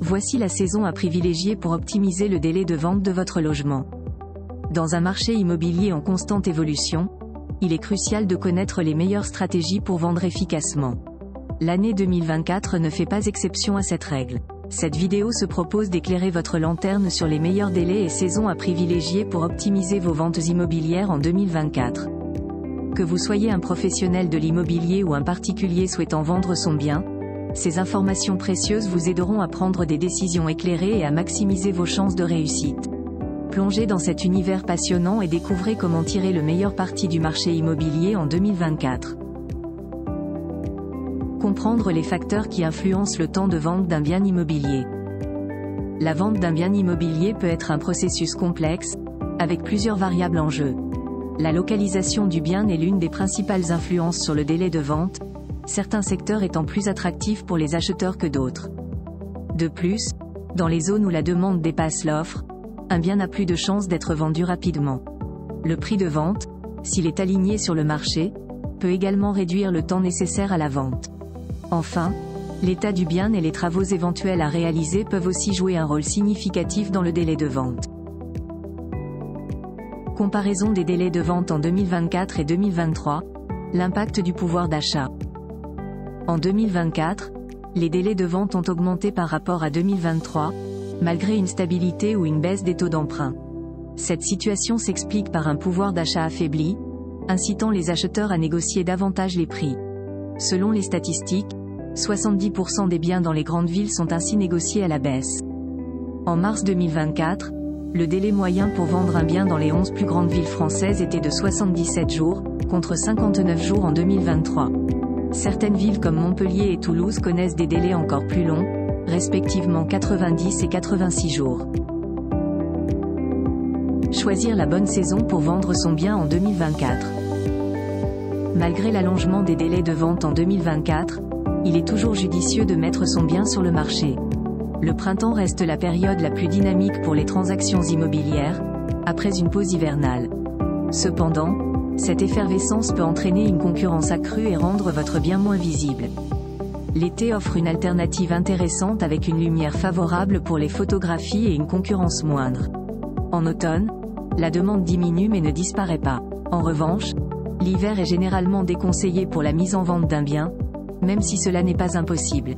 Voici la saison à privilégier pour optimiser le délai de vente de votre logement. Dans un marché immobilier en constante évolution, il est crucial de connaître les meilleures stratégies pour vendre efficacement. L'année 2024 ne fait pas exception à cette règle. Cette vidéo se propose d'éclairer votre lanterne sur les meilleurs délais et saisons à privilégier pour optimiser vos ventes immobilières en 2024. Que vous soyez un professionnel de l'immobilier ou un particulier souhaitant vendre son bien, ces informations précieuses vous aideront à prendre des décisions éclairées et à maximiser vos chances de réussite. Plongez dans cet univers passionnant et découvrez comment tirer le meilleur parti du marché immobilier en 2024. Comprendre les facteurs qui influencent le temps de vente d'un bien immobilier. La vente d'un bien immobilier peut être un processus complexe, avec plusieurs variables en jeu. La localisation du bien est l'une des principales influences sur le délai de vente, certains secteurs étant plus attractifs pour les acheteurs que d'autres. De plus, dans les zones où la demande dépasse l'offre, un bien n'a plus de chances d'être vendu rapidement. Le prix de vente, s'il est aligné sur le marché, peut également réduire le temps nécessaire à la vente. Enfin, l'état du bien et les travaux éventuels à réaliser peuvent aussi jouer un rôle significatif dans le délai de vente. Comparaison des délais de vente en 2024 et 2023, l'impact du pouvoir d'achat. En 2024, les délais de vente ont augmenté par rapport à 2023, malgré une stabilité ou une baisse des taux d'emprunt. Cette situation s'explique par un pouvoir d'achat affaibli, incitant les acheteurs à négocier davantage les prix. Selon les statistiques, 70% des biens dans les grandes villes sont ainsi négociés à la baisse. En mars 2024, le délai moyen pour vendre un bien dans les 11 plus grandes villes françaises était de 77 jours, contre 59 jours en 2023. Certaines villes comme Montpellier et Toulouse connaissent des délais encore plus longs, respectivement 90 et 86 jours. Choisir la bonne saison pour vendre son bien en 2024. Malgré l'allongement des délais de vente en 2024, il est toujours judicieux de mettre son bien sur le marché. Le printemps reste la période la plus dynamique pour les transactions immobilières, après une pause hivernale. Cependant, cette effervescence peut entraîner une concurrence accrue et rendre votre bien moins visible. L'été offre une alternative intéressante avec une lumière favorable pour les photographies et une concurrence moindre. En automne, la demande diminue mais ne disparaît pas. En revanche, l'hiver est généralement déconseillé pour la mise en vente d'un bien, même si cela n'est pas impossible.